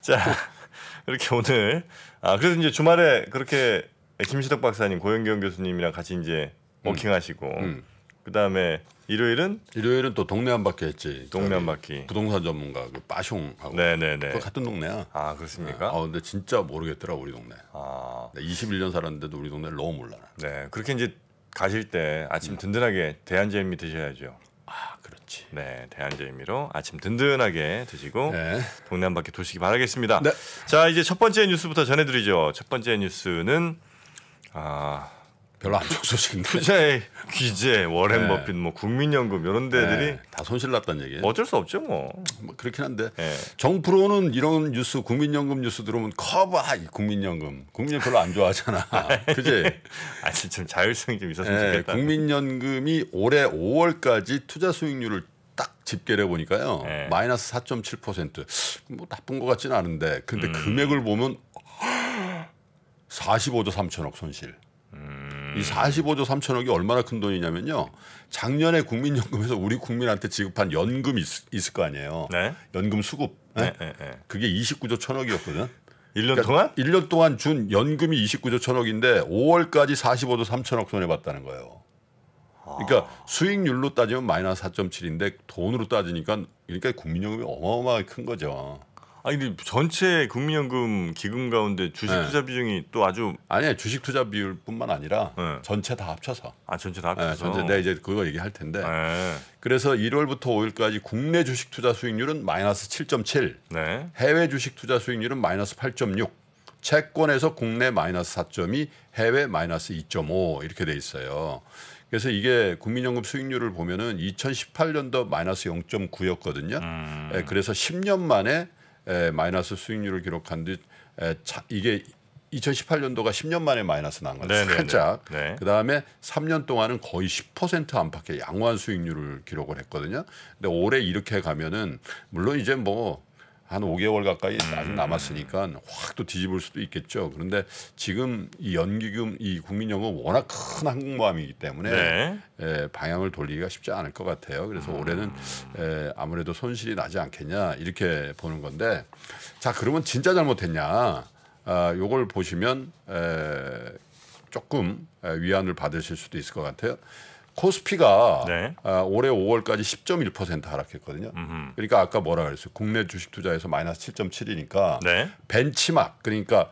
자, 이렇게 오늘 그래서 이제 주말에 그렇게 김시덕 박사님, 고영경 교수님이랑 같이 이제 워킹하시고 그다음에 일요일은 또 동네 한 바퀴 했지. 동네 한 바퀴. 부동산 전문가 그 빠숑하고. 네네네. 그거 같은 동네야. 아 그렇습니까? 근데 진짜 모르겠더라 우리 동네. 21년 살았는데도 우리 동네를 너무 몰라. 네, 그렇게 이제 가실 때 아침 든든하게 대한제미 드셔야죠. 그렇지. 네, 대한제미로 아침 든든하게 드시고 네. 동네 한 바퀴 도시기 바라겠습니다. 네. 자, 이제 첫 번째 뉴스부터 전해드리죠. 첫 번째 뉴스는 별로 안 좋은 소식인데. 투자의 규제, 워렌 네. 버핏, 뭐 국민연금 이런 데들이 다 손실났다는 얘기예요. 어쩔 수 없죠, 뭐. 그렇긴 한데 네. 정프로는 이런 뉴스, 국민연금 뉴스 들으면 이 국민연금 별로 안 좋아하잖아. 그지? 아니 좀 자율성이 좀 있었으면 좋겠다. 국민연금이 올해 5월까지 투자 수익률을 딱 집계를 해보니까요. 네. 마이너스 4.7%. 뭐 나쁜 것 같지는 않은데 근데 금액을 보면 45조 3천억 손실. 이 45조 3천억이 얼마나 큰 돈이냐면요. 작년에 국민연금에서 우리 국민한테 지급한 연금이 있을 거 아니에요. 네. 연금 수급. 네. 그게 29조 1천억이었거든. 1년 동안? 1년 동안 준 연금이 29조 1천억인데 5월까지 45조 3천억 손해봤다는 거예요. 그러니까 수익률로 따지면 마이너스 4.7인데 돈으로 따지니까 그러니까 국민연금이 어마어마하게 큰 거죠. 아니 근데 전체 국민연금 기금 가운데 주식 투자 비중이 또 아주 아니 주식 투자 비율뿐만 아니라 네. 전체 다 합쳐서. 전체 다 합쳐서. 전체 내가 이제 그거 얘기할 텐데. 네. 그래서 1월부터 5일까지 국내 주식 투자 수익률은 마이너스 7.7, 네. 해외 주식 투자 수익률은 마이너스 8.6, 채권에서 국내 마이너스 4.2, 해외 마이너스 2.5 이렇게 돼 있어요. 그래서 이게 국민연금 수익률을 보면은 2018년도 마이너스 0.9였거든요. 그래서 10년 만에 마이너스 수익률을 기록한 뒤 이게 2018년도가 10년 만에 마이너스 난 거예요. 살짝. 네. 그다음에 3년 동안은 거의 10% 안팎의 양호한 수익률을 기록을 했거든요. 근데 올해 이렇게 가면은 물론 이제 뭐 한 5개월 가까이 아직 남았으니까 확 또 뒤집을 수도 있겠죠. 그런데 지금 이 연기금, 이 국민연금 워낙 큰 항공모함이기 때문에 방향을 돌리기가 쉽지 않을 것 같아요. 그래서 올해는 아무래도 손실이 나지 않겠냐 이렇게 보는 건데, 자 그러면 진짜 잘못했냐? 요걸 보시면 조금 위안을 받으실 수도 있을 것 같아요. 코스피가 올해 5월까지 10.1% 하락했거든요. 그러니까 아까 뭐라 그랬어요? 국내 주식 투자에서 마이너스 7.7이니까 벤치마크 그러니까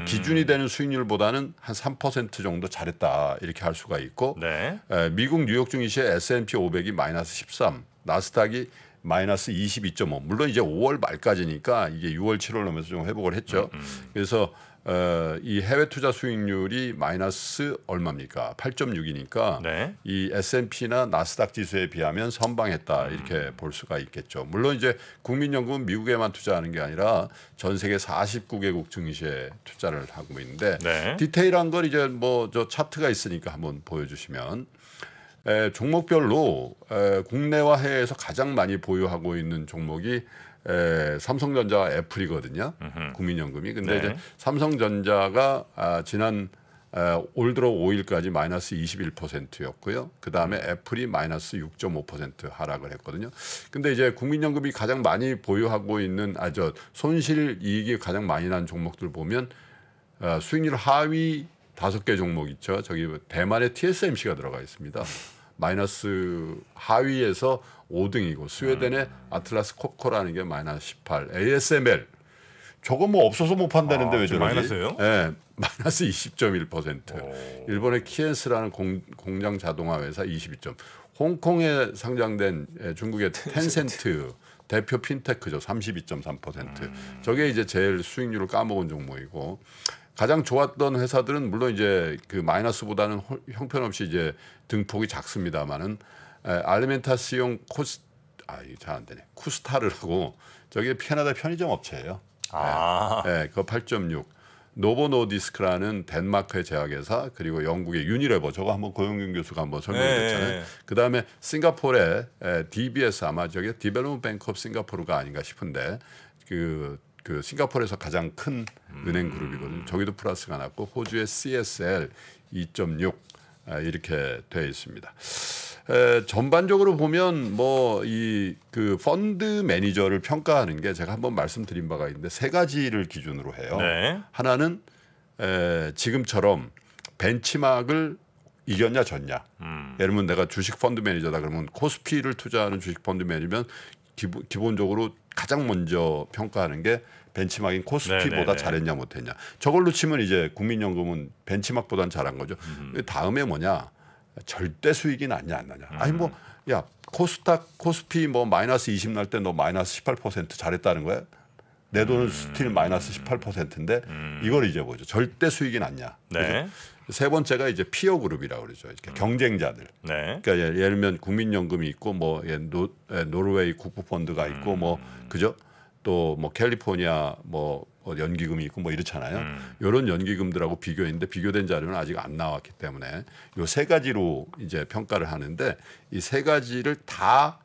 기준이 되는 수익률보다는 한 3% 정도 잘했다 이렇게 할 수가 있고 미국 뉴욕 증시의 S&P 500이 마이너스 13, 나스닥이 마이너스 22.5. 물론 이제 5월 말까지니까 이게 6월, 7월 넘어서 좀 회복을 했죠. 그래서 이 해외 투자 수익률이 마이너스 얼마입니까? 8.6이니까 이 S&P나 나스닥 지수에 비하면 선방했다 이렇게 볼 수가 있겠죠. 물론 이제 국민연금은 미국에만 투자하는 게 아니라 전 세계 49개국 증시에 투자를 하고 있는데 디테일한 걸 이제 뭐 저 차트가 있으니까 한번 보여주시면 종목별로 국내와 해외에서 가장 많이 보유하고 있는 종목이 삼성전자와 애플이거든요. 국민연금이. 근데 이제 삼성전자가 지난 올 들어 5일까지 마이너스 21%였고요. 그 다음에 애플이 마이너스 6.5% 하락을 했거든요. 근데 이제 국민연금이 가장 많이 보유하고 있는 손실 이익이 가장 많이 난 종목들 보면 수익률 하위 5개 종목 있죠. 저기 대만의 TSMC가 들어가 있습니다. 마이너스 하위에서 5등이고 스웨덴의 아틀라스 코코라는 게 마이너스 18, ASML 저거 뭐 없어서 못 판다는데 왜 저러지? 마이너스예요? 네, 마이너스 20.1%. 일본의 키엔스라는 공장 자동화 회사 22점. 홍콩에 상장된 중국의 텐센트 대표 핀테크죠. 32.3%. 저게 이제 제일 수익률을 까먹은 종목이고 가장 좋았던 회사들은 물론 이제 그 마이너스보다는 형편없이 이제 등폭이 작습니다만은 알멘타시용 이게 잘 안 되네. 쿠스타르라고 저게 캐나다 편의점 업체예요. 그거 8.6. 노보노디스크라는 덴마크의 제약회사 그리고 영국의 유니레버 저거 한번 고영균 교수가 한번 설명드렸잖아요. 그다음에 싱가포르의 DBS 아마 저게 디벨롭먼트 뱅크 오브 싱가포르가 아닌가 싶은데 그 싱가포르에서 가장 큰 은행 그룹이거든요. 저기도 플러스가 났고 호주의 CSL 2.6 이렇게 되어 있습니다. 전반적으로 보면 뭐 이 그 펀드 매니저를 평가하는 게 제가 한번 말씀드린 바가 있는데 세 가지를 기준으로 해요. 네. 하나는 지금처럼 벤치마크를 이겼냐 졌냐. 예를 들면 내가 주식 펀드 매니저다 그러면 코스피를 투자하는 주식 펀드 매니저면 기본적으로 가장 먼저 평가하는 게 벤치마크인 코스피보다 잘했냐 못했냐. 저걸로 치면 이제 국민연금은 벤치마크보다는 잘한 거죠. 다음에 뭐냐. 절대 수익이 났냐 안 나냐. 아니 뭐 야 코스피 뭐 마이너스 20 날 때 너 마이너스 18% 잘했다는 거야? 내 돈은 스틸 마이너스 18%인데 이걸 이제 뭐죠? 절대 수익이 났냐. 네. 세 번째가 이제 피어 그룹이라고 그러죠. 경쟁자들. 네. 그러니까 예를 들면 국민연금이 있고 뭐 노르웨이 국부펀드가 있고 뭐 그죠? 또 뭐 캘리포니아 뭐 연기금이 있고 뭐 이렇잖아요. 이런 연기금들하고 비교했는데 비교된 자료는 아직 안 나왔기 때문에 요 세 가지로 이제 평가를 하는데 이 세 가지를 다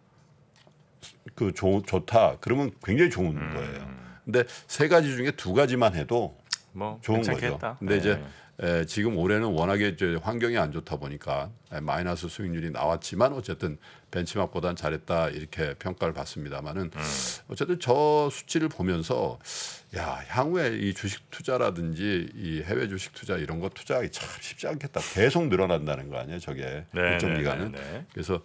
그 좋다. 그러면 굉장히 좋은 거예요. 근데 세 가지 중에 두 가지만 해도 뭐 좋은 괜찮겠다. 거죠. 근데 이제 지금 올해는 워낙에 이제 환경이 안 좋다 보니까 마이너스 수익률이 나왔지만 어쨌든 벤치마크보다는 잘했다 이렇게 평가를 받습니다만은 어쨌든 저 수치를 보면서 야 향후에 이 주식 투자라든지 이 해외 주식 투자 이런 거 투자하기 참 쉽지 않겠다. 계속 늘어난다는 거 아니에요, 저게 일정 기간은. 그래서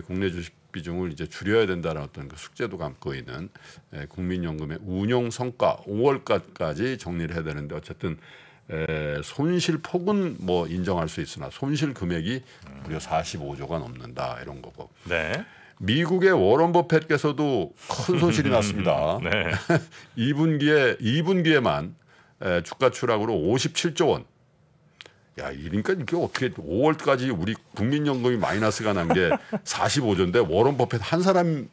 국내 주식 비중을 이제 줄여야 된다는 어떤 그 숙제도 감고 있는 국민연금의 운용 성과 5월까지 정리를 해야 되는데 어쨌든. 손실 폭은 뭐 인정할 수 있으나 손실 금액이 무려 45조가 넘는다 이런 거고. 네. 미국의 워런 버핏께서도 큰 손실이 났습니다. 네. 2분기에만 주가 추락으로 57조 원. 야, 그러니까 이게 어떻게 5월까지 우리 국민연금이 마이너스가 난 게 45조인데 워런 버핏 한 사람은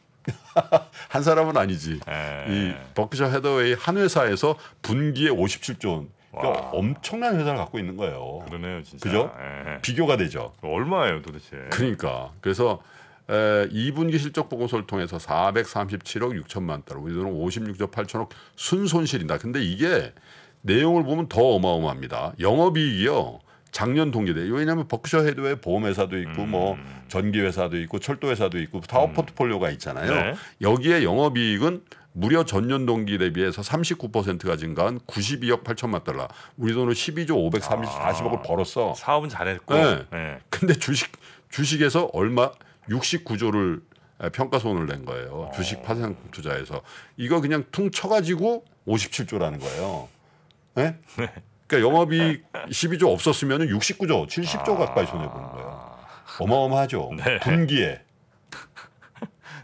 아니지. 이 버크셔 해더웨이 한 회사에서 분기에 57조 원. 그러니까 엄청난 회사를 갖고 있는 거예요. 그러네요, 진짜. 그죠? 비교가 되죠. 얼마예요, 도대체? 그러니까 그래서 2분기 실적 보고서를 통해서 437억 6천만 달러, 우리 돈은 56조 8천억 순손실이다. 근데 이게 내용을 보면 더 어마어마합니다. 영업이익이요. 작년 동기대. 왜냐하면 버크셔 해더웨이 보험회사도 있고 뭐 전기회사도 있고 철도회사도 있고 사업 포트폴리오가 있잖아요. 네. 여기에 영업이익은 무려 전년 동기 대비해서 39%가 증가한 92억 8천만 달러. 우리 돈으로 12조 540억을 벌었어. 사업은 잘했고. 네. 근데 주식에서 얼마 69조를 평가손을 낸 거예요. 주식 파생 투자에서. 이거 그냥 퉁 쳐가지고 57조라는 거예요. 네? 그러니까 영업이익 12조 없었으면 69조, 70조 가까이 손해보는 거예요. 어마어마하죠. 네. 분기에.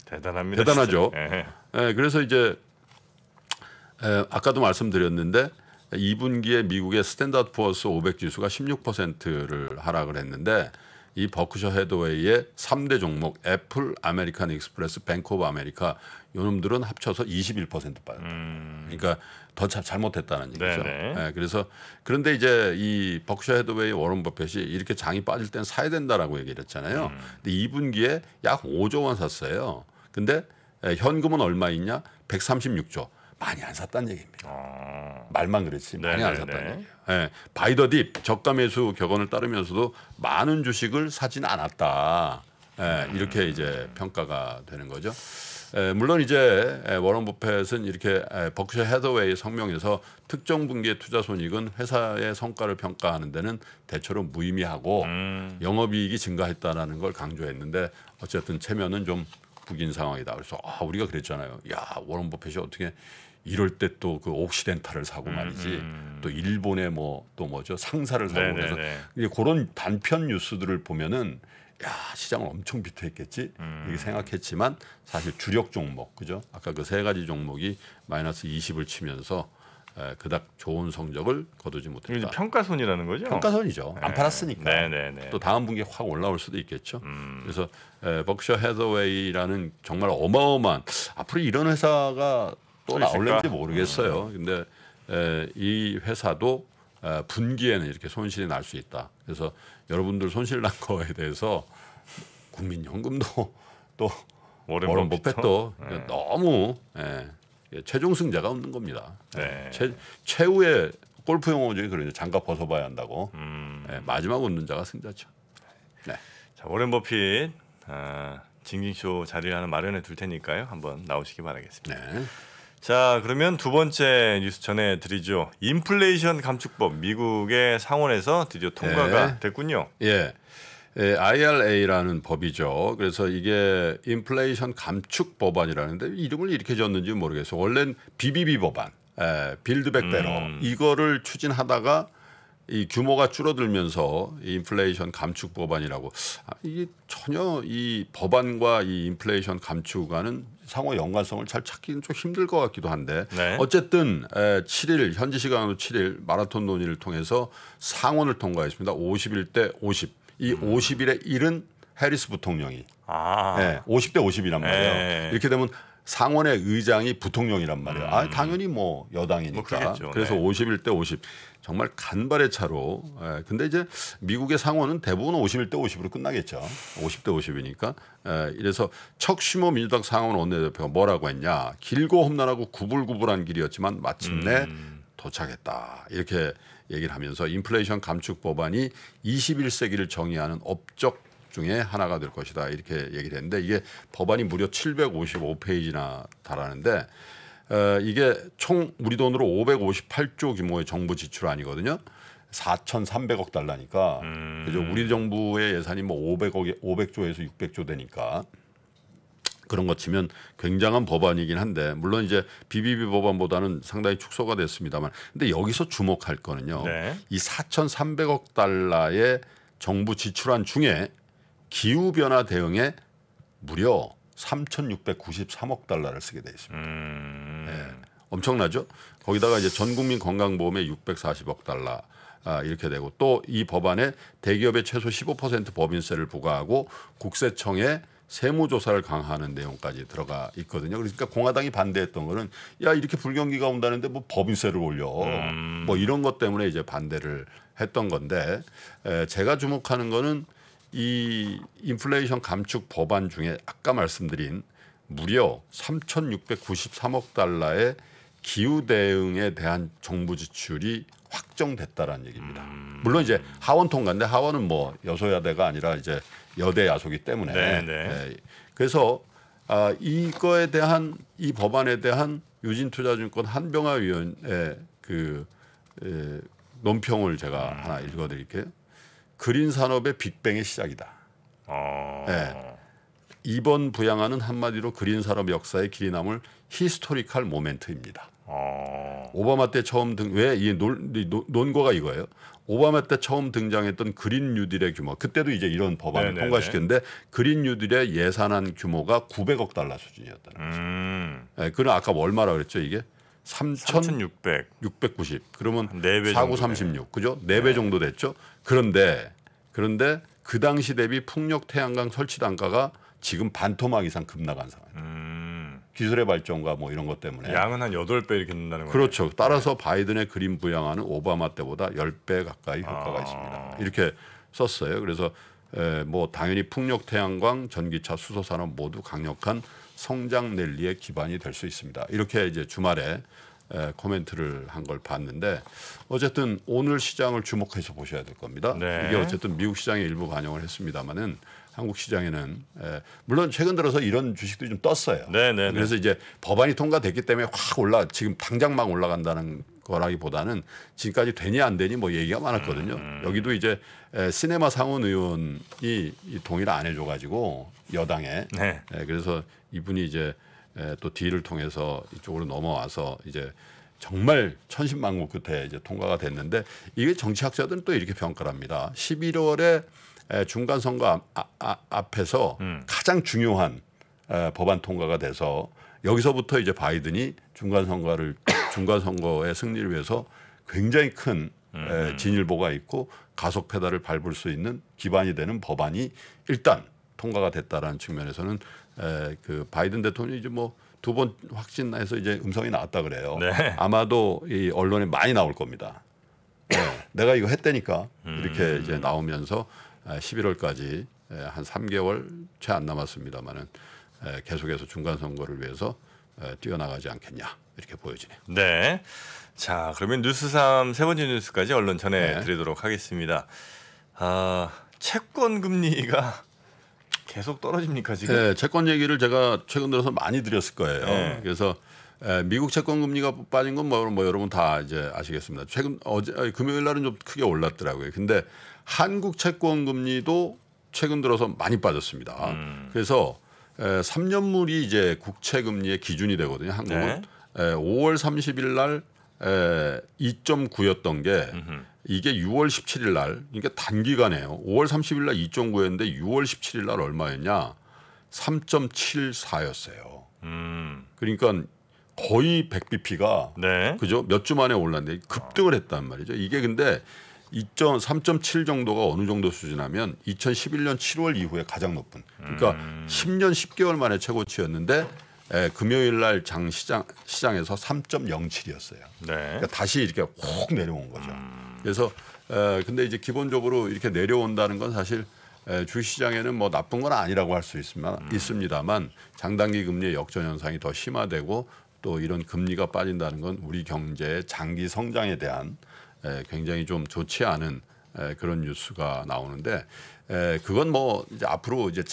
대단합니다. 대단하죠. 네, 그래서 이제 아까도 말씀드렸는데 2분기에 미국의 스탠다드 푸어스 500 지수가 16%를 하락을 했는데 이 버크셔 해더웨이의 3대 종목 애플, 아메리칸 익스프레스, 뱅크 오브 아메리카 요놈들은 합쳐서 21% 빠졌다. 그러니까 더 잘못했다는 얘기죠. 네, 그래서 그런데 이제 이 버크셔 해더웨이 워런 버핏이 이렇게 장이 빠질 땐 사야 된다라고 얘기를 했잖아요. 근데 2분기에 약 5조 원 샀어요. 근데 현금은 얼마 있냐? 136조. 많이 안 샀다는 얘기입니다. 말만 그랬지 많이 안 샀다는 얘기예요. 네. 바이 더 딥 저가 매수 격언을 따르면서도 많은 주식을 사진 않았다. 네, 이렇게 이제 평가가 되는 거죠. 물론 이제 워런 버핏은 이렇게 버크셔 해더웨이 성명에서 특정 분기의 투자 손익은 회사의 성과를 평가하는 데는 대체로 무의미하고 영업이익이 증가했다라는 걸 강조했는데 어쨌든 체면은 좀 북인 상황이다. 그래서 우리가 그랬잖아요. 야 워런 버핏이 어떻게 이럴 때 또 그 옥시덴탈을 사고 말이지. 또 일본의 또 뭐죠 상사를 사고 그래서 그런 단편 뉴스들을 보면은 야 시장을 엄청 비트했겠지 이렇게 생각했지만 사실 주력 종목 그죠? 아까 그 세 가지 종목이 마이너스 20을 치면서 그닥 좋은 성적을 거두지 못했다. 이게 평가손이라는 거죠? 평가손이죠. 안 팔았으니까. 네. 또 다음 분기에 확 올라올 수도 있겠죠. 그래서 버크셔 해더웨이라는 정말 어마어마한 앞으로 이런 회사가 또 나올는지 모르겠어요. 근데 이 회사도 분기에는 이렇게 손실이 날 수 있다. 그래서 여러분들 손실 난 거에 대해서 국민연금도 또 워런 버핏도 너무 최종 승자가 없는 겁니다. 최후의 골프 용어 중에 그러죠. 장갑 벗어봐야 한다고. 마지막 웃는 자가 승자죠. 네. 자, 워런 버핏 징징쇼 자리를 하나 마련해 둘 테니까요. 한번 나오시기 바라겠습니다. 네. 자, 그러면 두 번째 뉴스 전해드리죠. 인플레이션 감축법 미국의 상원에서 드디어 통과가 됐군요. 예. IRA라는 법이죠. 그래서 이게 인플레이션 감축 법안이라는데 이름을 이렇게 지었는지 모르겠어요. 원래는 BBB 법안, 빌드백 베러 이거를 추진하다가 이 규모가 줄어들면서 이 인플레이션 감축 법안이라고 이게 전혀 이 법안과 이 인플레이션 감축과는 상호 연관성을 잘 찾기는 좀 힘들 것 같기도 한데 어쨌든 7일 현지 시간으로 7일 마라톤 논의를 통해서 상원을 통과했습니다. 51대 50. 이 50일의 1은 해리스 부통령이 50대 50이란 말이에요. 이렇게 되면 상원의 의장이 부통령이란 말이에요. 당연히 뭐 여당이니까. 그래서 51대 50 정말 간발의 차로. 근데 이제 미국의 상원은 대부분 51대 50으로 끝나겠죠. 50대 50이니까. 이래서 척슈머 민주당 상원 원내대표가 뭐라고 했냐. 길고 험난하고 구불구불한 길이었지만 마침내 도착했다. 이렇게 얘기를 하면서 인플레이션 감축 법안이 21세기를 정의하는 업적 중에 하나가 될 것이다. 이렇게 얘기를 했는데 이게 법안이 무려 755페이지나 달하는데 이게 총 우리 돈으로 558조 규모의 정부 지출안이거든요. 4,300억 달러니까 그죠? 우리 정부의 예산이 뭐 500조에서 600조 되니까 그런 것 치면 굉장한 법안이긴 한데 물론 이제 BBB 법안보다는 상당히 축소가 됐습니다만 근데 여기서 주목할 거는요. 이 4,300억 달러의 정부 지출안 중에 기후변화 대응에 무려 3,693억 달러를 쓰게 돼 있습니다. 엄청나죠? 거기다가 이제 전국민 건강보험에 640억 달러 이렇게 되고 또 이 법안에 대기업에 최소 15% 법인세를 부과하고 국세청에 세무조사를 강화하는 내용까지 들어가 있거든요. 그러니까 공화당이 반대했던 거는 야 이렇게 불경기가 온다는데 뭐 법인세를 올려 뭐 이런 것 때문에 이제 반대를 했던 건데 제가 주목하는 거는 이 인플레이션 감축 법안 중에 아까 말씀드린 무려 3,693억 달러의 기후 대응에 대한 정부 지출이 확정됐다라는 얘기입니다. 물론 이제 하원 통과인데 하원은 뭐 여소야대가 아니라 이제 여대 야소기 때문에 그래서 이거에 대한 이 법안에 대한 유진투자증권 한병화 위원의 그 논평을 제가 하나 읽어드릴게요. 그린 산업의 빅뱅의 시작이다. 이번 부양안은 한마디로 그린 산업 역사에 길이 남을 히스토리컬 모멘트입니다. 오바마 때 처음 왜 논거가 이거예요. 오바마 때 처음 등장했던 그린 뉴딜의 규모 그때도 이제 이런 법안을 통과시켰는데 그린 뉴딜의 예산안 규모가 900억 달러 수준이었다는 거죠. 그는 아까 얼마라 그랬죠 이게? 3,690. 그러면 4배 4936. 그죠? 4배 정도 됐죠. 그런데 그 당시 대비 풍력 태양광 설치 단가가 지금 반토막 이상 급락한 상황이에요. 기술의 발전과 뭐 이런 것 때문에 양은 한 8배 이렇게 는다는 거죠. 그렇죠. 따라서 바이든의 그린 부양안은 오바마 때보다 10배 가까이 효과가 있습니다. 이렇게 썼어요. 그래서 뭐 당연히 풍력 태양광, 전기차, 수소 산업 모두 강력한 성장 랠리의 기반이 될 수 있습니다. 이렇게 이제 주말에 코멘트를 한 걸 봤는데 어쨌든 오늘 시장을 주목해서 보셔야 될 겁니다. 이게 어쨌든 미국 시장에 일부 반영을 했습니다마는 한국 시장에는 물론 최근 들어서 이런 주식들이 좀 떴어요. 그래서 이제 법안이 통과됐기 때문에 확 지금 당장 막 올라간다는 거라기보다는 지금까지 되니 안 되니 뭐 얘기가 많았거든요. 여기도 이제 시네마 상원 의원이 이 동의를 안 해줘가지고 여당에 그래서 이분이 이제 또 딜을 통해서 이쪽으로 넘어와서 이제 정말 천신만고 끝에 이제 통과가 됐는데 이게 정치학자들은 또 이렇게 평가를 합니다. 11월에 중간 선거 앞에서 가장 중요한 법안 통과가 돼서 여기서부터 이제 바이든이 중간 선거의 승리를 위해서 굉장히 큰 진일보가 있고 가속 페달을 밟을 수 있는 기반이 되는 법안이 일단 통과가 됐다라는 측면에서는 그 바이든 대통령이 이제 뭐 2번 확진해서 이제 음성이 나왔다 그래요. 아마도 이 언론에 많이 나올 겁니다. 내가 이거 했다니까 이렇게 이제 나오면서 11월까지 한 3개월 채 안 남았습니다만은 계속해서 중간 선거를 위해서 뛰어나가지 않겠냐 이렇게 보여지네요. 네. 자, 그러면 뉴스3 세 번째 뉴스까지 얼른 전해드리도록 하겠습니다. 채권 금리가 계속 떨어집니까 지금? 네, 채권 얘기를 제가 최근 들어서 많이 드렸을 거예요. 네. 그래서 미국 채권 금리가 빠진 건 뭐 여러분 다 이제 아시겠습니다. 최근 금요일 날은 좀 크게 올랐더라고요. 근데 한국 채권 금리도 최근 들어서 많이 빠졌습니다. 그래서 3년물이 이제 국채 금리의 기준이 되거든요. 한국은 5월 30일 날 2.9였던 게 이게 6월 17일 날 그러니까 단기간에요. 5월 30일 날 2.9였는데 6월 17일 날 얼마였냐? 3.74였어요. 그러니까 거의 100bp가 그죠? 몇 주 만에 올랐는데 급등을 했단 말이죠. 이게 근데 3.7 정도가 어느 정도 수준하면 2011년 7월 이후에 가장 높은. 그러니까 10년 10개월 만에 최고치였는데 금요일 날 시장에서 3.07이었어요. 그러니까 다시 이렇게 확 내려온 거죠. 그래서 근데 이제 기본적으로 이렇게 내려온다는 건 사실 주시장에는 뭐 나쁜 건 아니라고 할 수 있습니다만 장단기 금리의 역전 현상이 더 심화되고 또 이런 금리가 빠진다는 건 우리 경제의 장기 성장에 대한 굉장히 좀 좋지 않은 그런 뉴스가 나오는데 그건 뭐 이제 앞으로 이제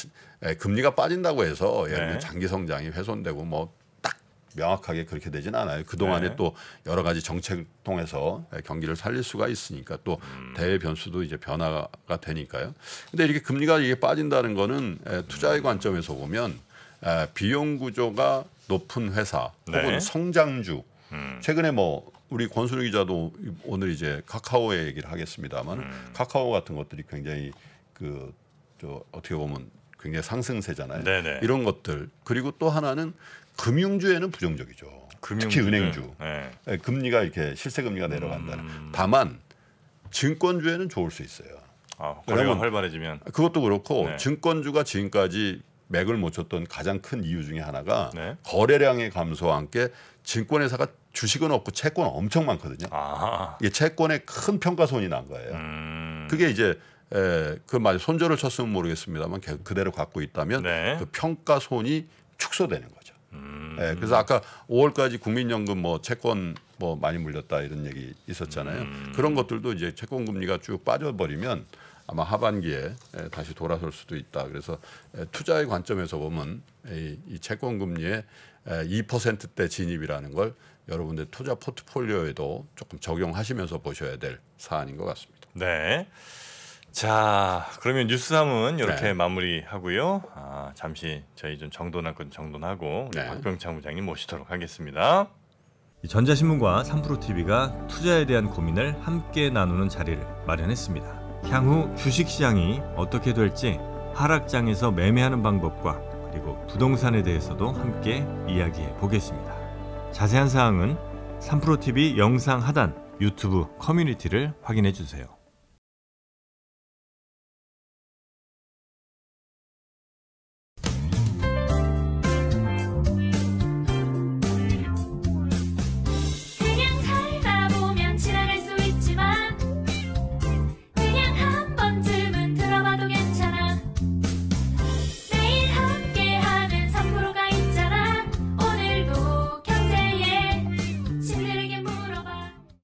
금리가 빠진다고 해서 예를 들면 장기 성장이 훼손되고 뭐 딱 명확하게 그렇게 되진 않아요. 그동안에 또 여러 가지 정책을 통해서 경기를 살릴 수가 있으니까 또 대외 변수도 이제 변화가 되니까요. 근데 이렇게 금리가 이게 빠진다는 거는 투자의 관점에서 보면 비용 구조가 높은 회사 혹은 성장주 최근에 뭐 우리 권순우 기자도 오늘 이제 카카오의 얘기를 하겠습니다만 카카오 같은 것들이 굉장히 어떻게 보면 굉장히 상승세잖아요. 이런 것들 그리고 또 하나는 금융주에는 부정적이죠. 특히 은행주 금리가 이렇게 실세 금리가 내려간다는. 다만 증권주에는 좋을 수 있어요. 거래가 활발해지면 그것도 그렇고 증권주가 지금까지 맥을 못 쳤던 가장 큰 이유 중에 하나가 거래량의 감소와 함께 증권회사가 주식은 없고 채권은 엄청 많거든요. 이게 채권에 큰 평가손이 난 거예요. 그게 이제 그 말 손절을 쳤으면 모르겠습니다만 그대로 갖고 있다면 그 평가손이 축소되는 거죠. 그래서 아까 5월까지 국민연금 뭐 채권 뭐 많이 물렸다 이런 얘기 있었잖아요. 그런 것들도 이제 채권 금리가 쭉 빠져버리면 아마 하반기에 다시 돌아설 수도 있다. 그래서 투자의 관점에서 보면 이 채권 금리의 2%대 진입이라는 걸 여러분들 투자 포트폴리오에도 조금 적용하시면서 보셔야 될 사안인 것 같습니다. 네. 자, 그러면 뉴스 3은 이렇게 마무리하고요. 잠시 저희 좀 정돈할 건 정돈하고 박병창 부장님 모시도록 하겠습니다. 전자신문과 3프로TV가 투자에 대한 고민을 함께 나누는 자리를 마련했습니다. 향후 주식시장이 어떻게 될지 하락장에서 매매하는 방법과 그리고 부동산에 대해서도 함께 이야기해 보겠습니다. 자세한 사항은 3프로TV 영상 하단 유튜브 커뮤니티를 확인해 주세요.